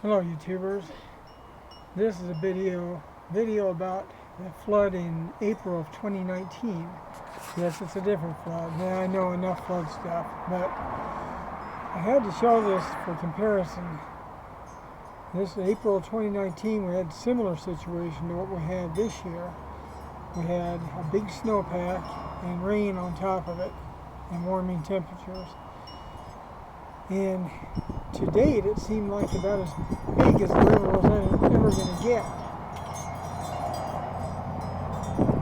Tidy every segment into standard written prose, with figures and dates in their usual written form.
Hello YouTubers. This is a video about the flood in April of 2019. Yes, it's a different flood. Now I know enough flood stuff, but I had to show this for comparison. This April of 2019 we had a similar situation to what we had this year. We had a big snowpack and rain on top of it and warming temperatures. And to date, it seemed like about as big as the river was ever going to get.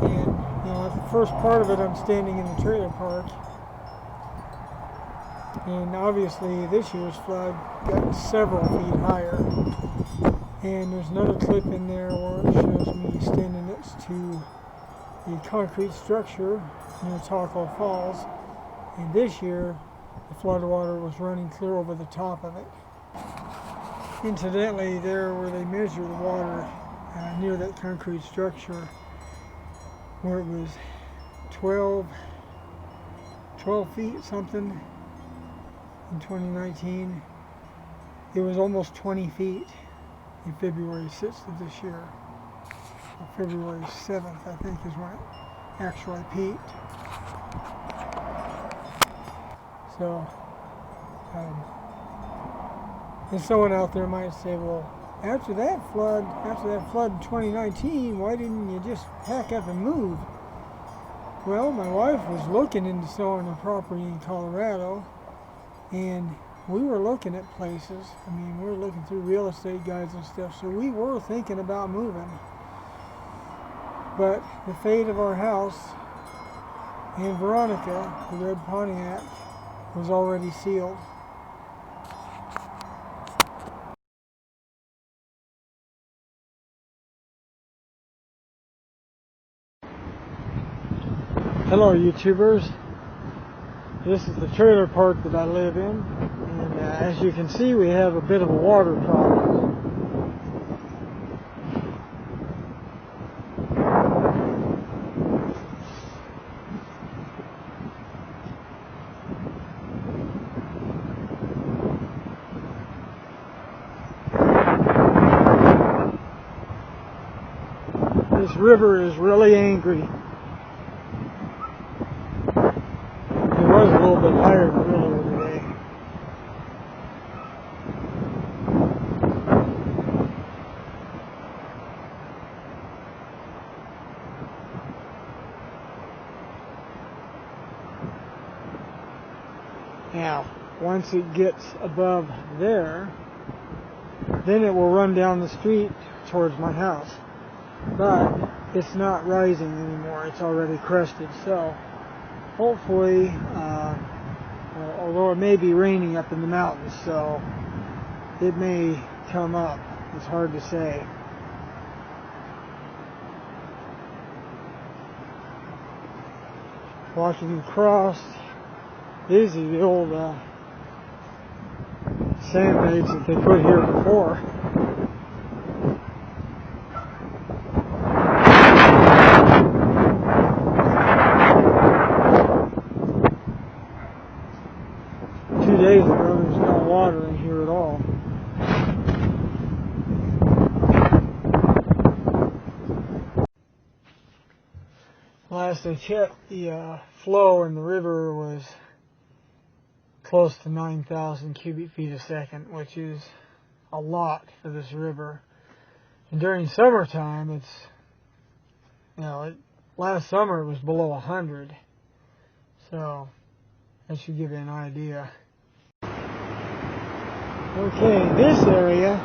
And, at the first part of it, I'm standing in the trailer park. And obviously, this year's flood got several feet higher. And there's another clip in there where it shows me standing next to the concrete structure near Taco Falls. And this year, the flood water was running clear over the top of it. Incidentally, there where they measure the water near that concrete structure, where it was 12 feet something in 2019, it was almost 20 feet in February 6th of this year. February 7th, I think, is when it actually peaked. So, and someone out there might say, well, after that flood in 2019, why didn't you just pack up and move? Well, my wife was looking into selling a property in Colorado, and we were looking at places. I mean, we were looking through real estate guides and stuff, so we were thinking about moving. But the fate of our house and Veronica, the red Pontiac, was already sealed. Hello YouTubers, this is the trailer park that I live in, and as you can see, we have a bit of a water problem. This river is really angry. It was a little bit higher than earlier today. Now, once it gets above there, then it will run down the street towards my house. But it's not rising anymore, it's already crested, so hopefully, although it may be raining up in the mountains, so it may come up, it's hard to say. Walking across, these are the old sandbags that they put here before. Days ago, there's no water in here at all. Last I checked, the flow in the river was close to 9,000 cubic feet a second, which is a lot for this river. And during summertime, it's, last summer it was below 100. So, that should give you an idea. Okay, this area,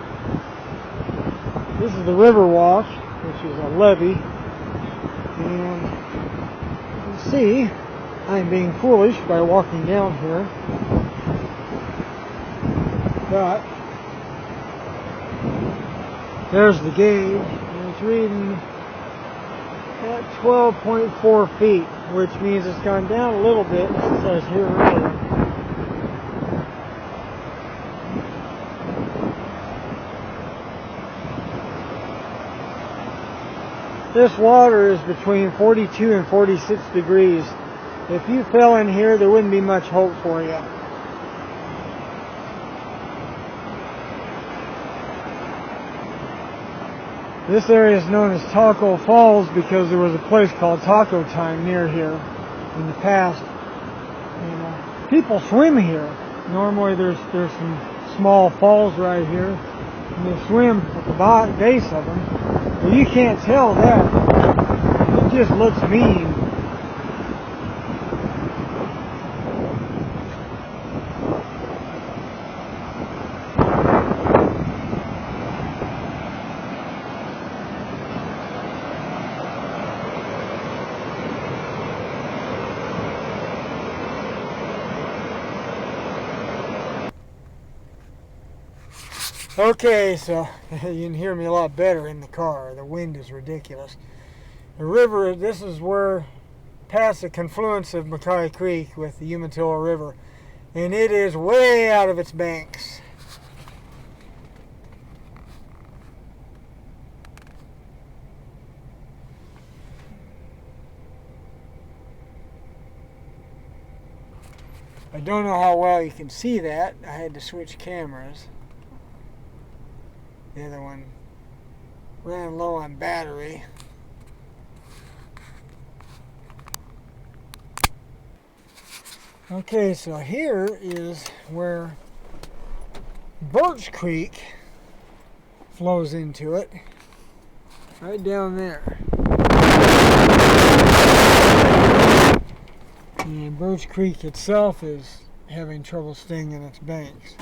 this is the river walk, which is a levee, and you can see I'm being foolish by walking down here, but there's the gauge, and it's reading at 12.4 feet, which means it's gone down a little bit since I was here earlier. This water is between 42 and 46 degrees. If you fell in here, there wouldn't be much hope for you. This area is known as Taco Falls because there was a place called Taco Time near here in the past. And people swim here. Normally there's some small falls right here, and they swim at the base of them. But you can't tell that. It just looks mean. Okay, so you can hear me a lot better in the car. The wind is ridiculous. The river, this is where, past the confluence of Mackay Creek with the Umatilla River, and it is way out of its banks. I don't know how well you can see that. I had to switch cameras. The other one ran low on battery. Okay, so here is where Birch Creek flows into it. Right down there. And Birch Creek itself is having trouble staying in its banks.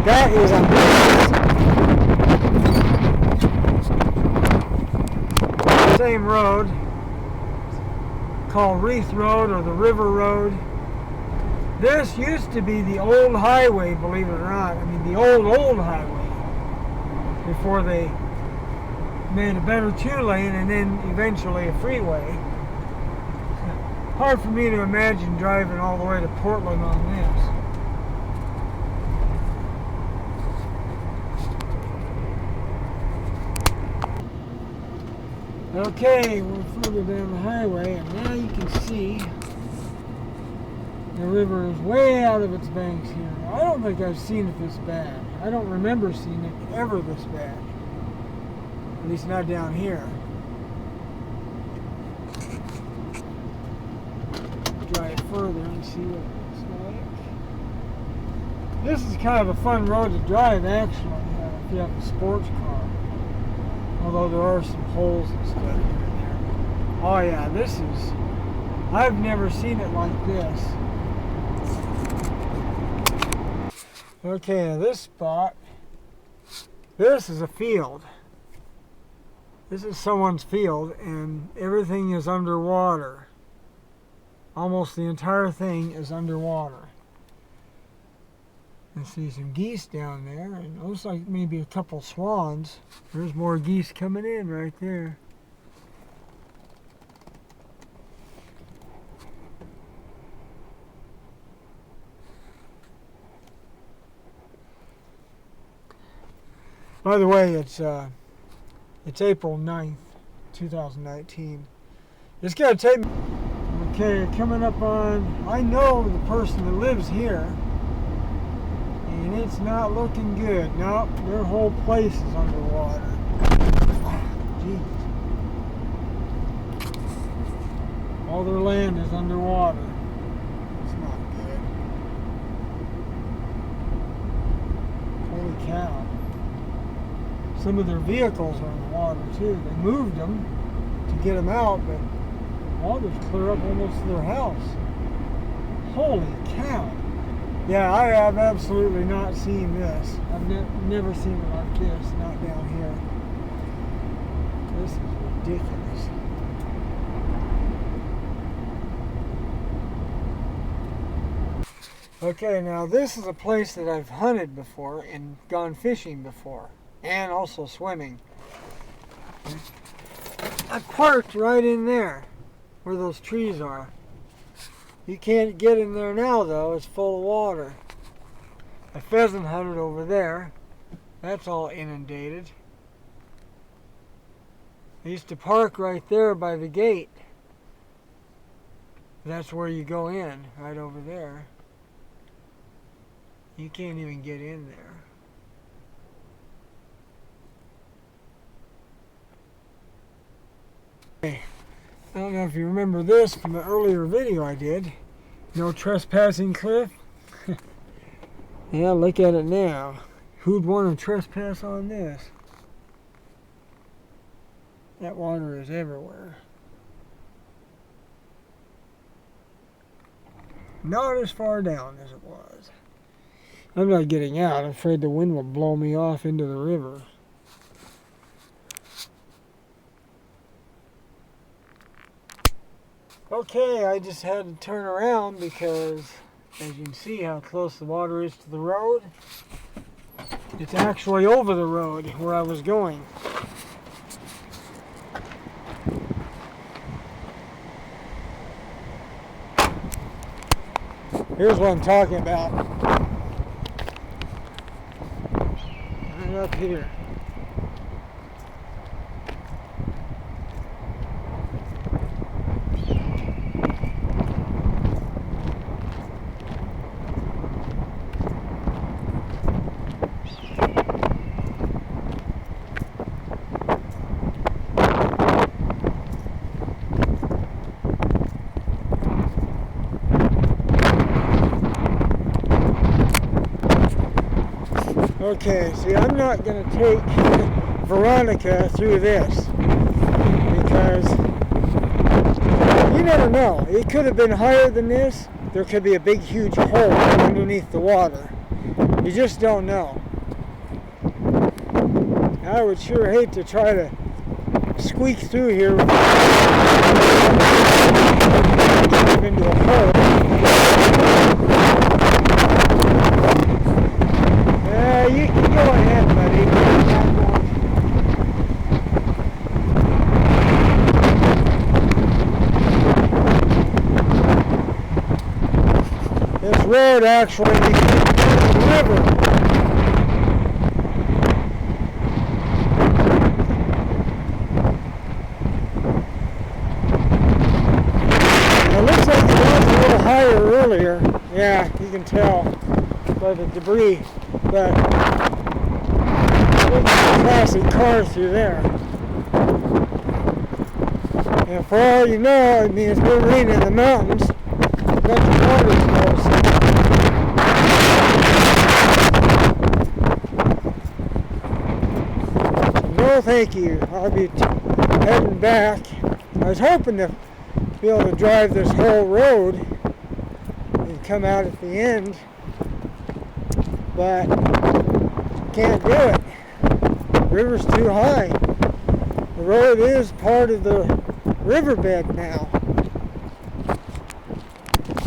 That is a same road called Reith Road or the River Road. This used to be the old highway, believe it or not. I mean, the old highway before they made a better 2-lane and then eventually a freeway. Hard for me to imagine driving all the way to Portland on this. Okay, we're further down the highway, and now you can see the river is way out of its banks here. I don't think I've seen it this bad. I don't remember seeing it ever this bad. At least not down here. Drive further and see what it looks like. This is kind of a fun road to drive, actually, if you have a sports car. Although there are some holes and stuff here and there. Oh yeah, this is... I've never seen it like this. Okay, this spot... This is a field. This is someone's field, and everything is underwater. Almost the entire thing is underwater. I see some geese down there, and it looks like maybe a couple swans. There's more geese coming in right there. By the way, it's April 9th, 2019. It's gonna take me... Okay, coming up on... I know the person that lives here. And it's not looking good. Nope, their whole place is underwater. Jeez. All their land is underwater. It's not good. Holy cow. Some of their vehicles are in the water too. They moved them to get them out, but water's clear up almost to their house. Holy cow. Yeah, I have absolutely not seen this. I've never seen it like this, not down here. This is ridiculous. Okay, now this is a place that I've hunted before and gone fishing before, and also swimming. I parked right in there, where those trees are. You can't get in there now though, it's full of water. A pheasant hunted over there. That's all inundated. I used to park right there by the gate. That's where you go in, right over there. You can't even get in there. Hey, I don't know if you remember this from the earlier video I did. No trespassing cliff. Yeah, look at it now. Who'd want to trespass on this? That water is everywhere. Not as far down as it was. I'm not getting out. I'm afraid the wind will blow me off into the river. Okay, I just had to turn around because, as you can see how close the water is to the road, it's actually over the road where I was going. Here's what I'm talking about. Right up here. Okay, see, I'm not going to take Veronica through this because you never know. It could have been higher than this. There could be a big, huge hole underneath the water. You just don't know. I would sure hate to try to squeak through here into a hole. You can go ahead, buddy. This road actually becomes a river. It looks like it was a little higher earlier. Yeah, you can tell by the debris. But look at the classic car through there. And for all you know, I mean, it's been raining in the mountains. A bunch of water flows. No, thank you. I'll be heading back. I was hoping to be able to drive this whole road and come out at the end. But can't do it. The river's too high. The road is part of the riverbed now.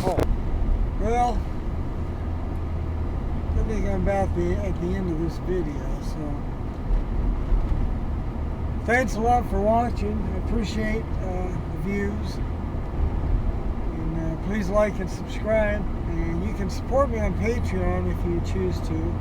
Oh. Well, I think I'm about at the end of this video. So, thanks a lot for watching. I appreciate the views. And please like and subscribe. And you can support me on Patreon if you choose to.